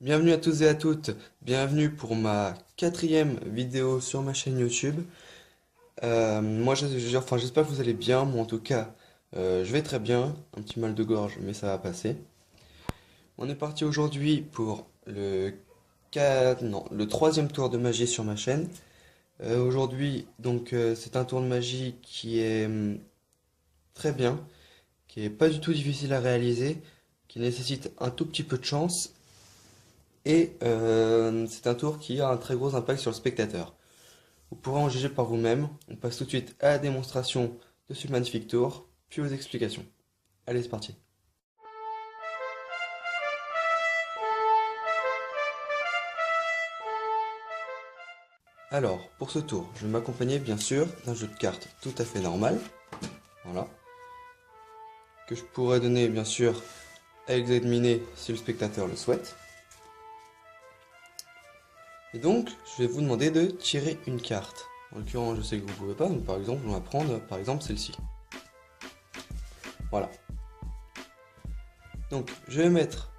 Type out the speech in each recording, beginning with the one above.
Bienvenue à tous et à toutes, bienvenue pour ma quatrième vidéo sur ma chaîne YouTube. Enfin, j'espère que vous allez bien, moi en tout cas je vais très bien, un petit mal de gorge mais ça va passer. On est parti aujourd'hui pour le troisième tour de magie sur ma chaîne. Aujourd'hui donc c'est un tour de magie qui est très bien, qui est pas du tout difficile à réaliser, qui nécessite un tout petit peu de chance. Et c'est un tour qui a un très gros impact sur le spectateur. Vous pourrez en juger par vous-même. On passe tout de suite à la démonstration de ce magnifique tour, puis aux explications. Allez, c'est parti. Alors, pour ce tour, je vais m'accompagner bien sûr d'un jeu de cartes tout à fait normal. Voilà. Que je pourrais donner bien sûr à examiner si le spectateur le souhaite. Et donc, je vais vous demander de tirer une carte. En l'occurrence, je sais que vous ne pouvez pas, donc par exemple, on va prendre par exemple celle-ci. Voilà. Donc, je vais mettre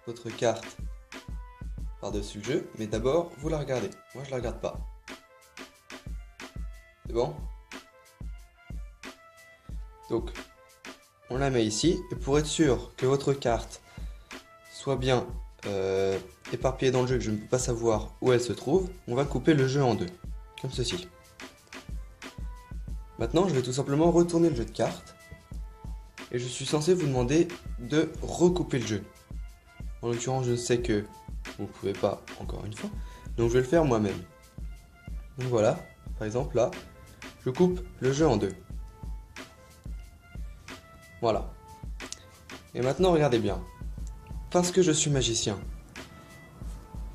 votre carte par-dessus le jeu, mais d'abord, vous la regardez. Moi, je la regarde pas. C'est bon? Donc, on la met ici, et pour être sûr que votre carte soit bien éparpillée dans le jeu, que je ne peux pas savoir où elle se trouve, on va couper le jeu en deux, comme ceci. Maintenant, je vais tout simplement retourner le jeu de cartes, et je suis censé vous demander de recouper le jeu. En l'occurrence, je sais que vous ne pouvez pas, encore une fois, donc je vais le faire moi-même. Donc voilà, par exemple là, je coupe le jeu en deux. Voilà. Et maintenant, regardez bien. Parce que je suis magicien,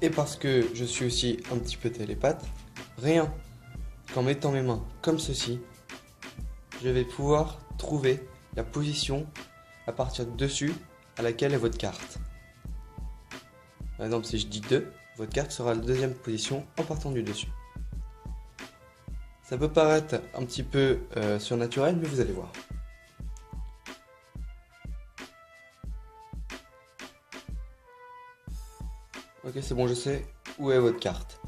et parce que je suis aussi un petit peu télépathe, rien qu'en mettant mes mains comme ceci, je vais pouvoir trouver la position à partir de dessus à laquelle est votre carte. Par exemple, si je dis 2, votre carte sera la deuxième position en partant du dessus. Ça peut paraître un petit peu surnaturel, mais vous allez voir. Ok, c'est bon, je sais où est votre carte.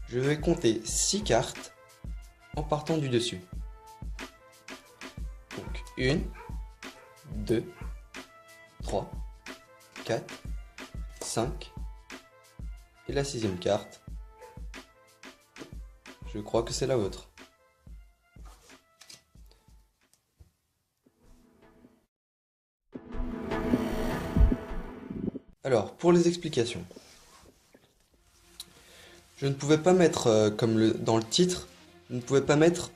Je vais compter 6 cartes en partant du dessus. Donc 1, 2, 3, 4, 5. Et la sixième carte, je crois que c'est la vôtre. Alors, pour les explications. Je ne pouvais pas mettre, dans le titre, je ne pouvais pas mettre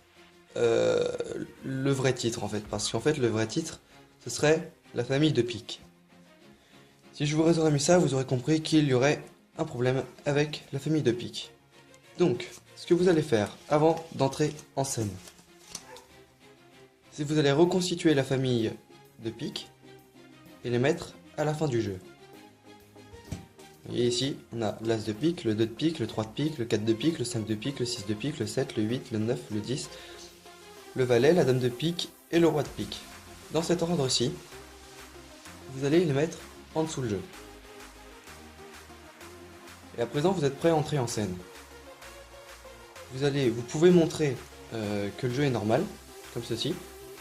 le vrai titre en fait. Parce qu'en fait, le vrai titre, ce serait la famille de pique. Si je vous aurais mis ça, vous aurez compris qu'il y aurait un problème avec la famille de pique. Donc, ce que vous allez faire avant d'entrer en scène, c'est que vous allez reconstituer la famille de pique et les mettre à la fin du jeu. Vous voyez ici, on a l'As de pique, le 2 de pique, le 3 de pique, le 4 de pique, le 5 de pique, le 6 de pique, le 7, le 8, le 9, le 10, le valet, la dame de pique et le roi de pique. Dans cet ordre-ci, vous allez les mettre en dessous le jeu. Et à présent, vous êtes prêt à entrer en scène. Vous pouvez montrer que le jeu est normal, comme ceci,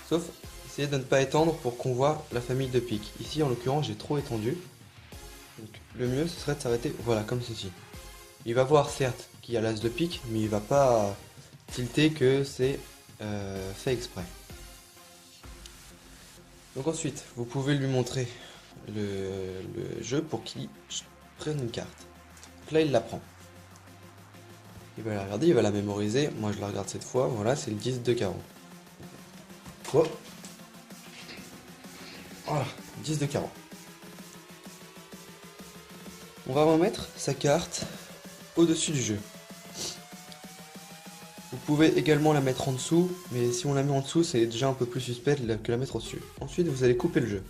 sauf essayez de ne pas étendre pour qu'on voit la famille de pique. Ici, en l'occurrence, j'ai trop étendu. Donc, le mieux, ce serait de s'arrêter, voilà, comme ceci. Il va voir, certes, qu'il y a l'as de pique, mais il va pas tilter que c'est fait exprès. Donc ensuite, vous pouvez lui montrer le jeu pour qu'il prenne une carte. Donc là, il la prend. Il va la regarder, il va la mémoriser. Moi, je la regarde cette fois. Voilà, c'est le 10 de carreau. Oh. Voilà, 10 de carreau. On va remettre sa carte au-dessus du jeu. Vous pouvez également la mettre en dessous, mais si on la met en dessous, c'est déjà un peu plus suspect que la mettre au-dessus. Ensuite, vous allez couper le jeu.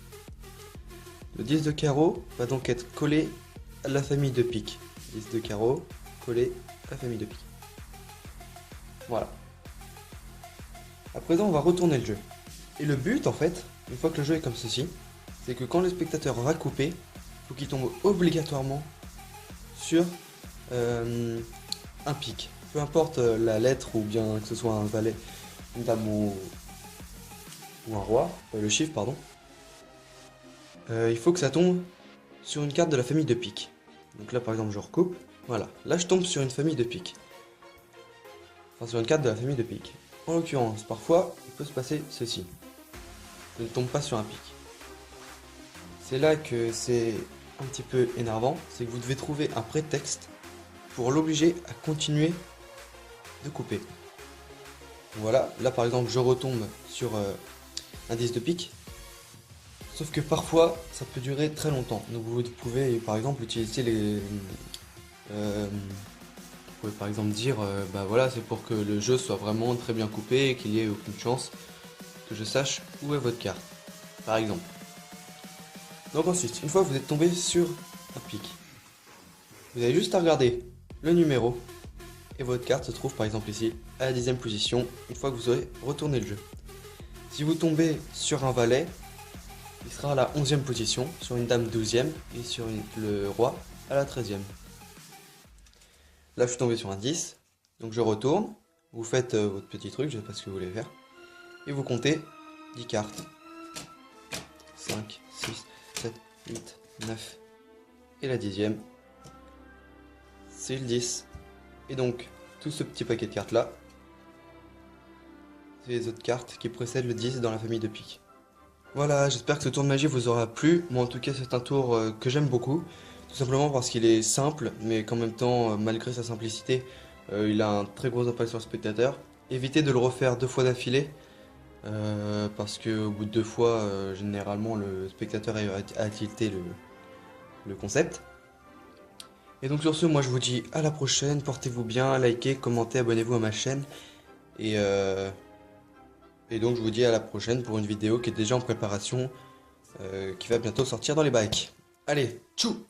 Le 10 de carreau va donc être collé à la famille de pique. 10 de carreau, collé à la famille de pique. Voilà. À présent, on va retourner le jeu. Et le but, en fait, une fois que le jeu est comme ceci, c'est que quand le spectateur va couper, il faut qu'il tombe obligatoirement sur un pic. Peu importe la lettre ou bien que ce soit un valet, une dame ou un roi, le chiffre, pardon. Il faut que ça tombe sur une carte de la famille de piques. Donc là, par exemple, je recoupe. Voilà, là je tombe sur une famille de piques. Enfin, sur une carte de la famille de piques. En l'occurrence, parfois, il peut se passer ceci. Je ne tombe pas sur un pic. C'est là que c'est un petit peu énervant, c'est que vous devez trouver un prétexte pour l'obliger à continuer de couper. Voilà, là par exemple je retombe sur un 10 de pique, sauf que parfois ça peut durer très longtemps. Donc vous pouvez par exemple utiliser vous pouvez par exemple dire bah voilà, c'est pour que le jeu soit vraiment très bien coupé et qu'il n'y ait aucune chance que je sache où est votre carte, par exemple. Donc ensuite, une fois que vous êtes tombé sur un pic, vous avez juste à regarder le numéro et votre carte se trouve par exemple ici à la 10e position une fois que vous aurez retourné le jeu. Si vous tombez sur un valet, il sera à la 11e position, sur une dame 12e et sur le roi à la 13e. Là je suis tombé sur un 10, donc je retourne, vous faites votre petit truc, je sais pas ce que vous voulez faire, et vous comptez 10 cartes. 5, 6, 7, 8, 9 et la 10e, c'est le 10. Et donc tout ce petit paquet de cartes là, c'est les autres cartes qui précèdent le 10 dans la famille de piques. Voilà, j'espère que ce tour de magie vous aura plu. Moi en tout cas c'est un tour que j'aime beaucoup. Tout simplement parce qu'il est simple, mais qu'en même temps, malgré sa simplicité, il a un très gros impact sur le spectateur. Évitez de le refaire 2 fois d'affilée, parce que au bout de 2 fois, généralement le spectateur a tilté le concept. Et donc sur ce, moi je vous dis à la prochaine, portez-vous bien, likez, commentez, abonnez-vous à ma chaîne. Et, euh, et donc je vous dis à la prochaine pour une vidéo qui est déjà en préparation, qui va bientôt sortir dans les bacs. Allez, tchou!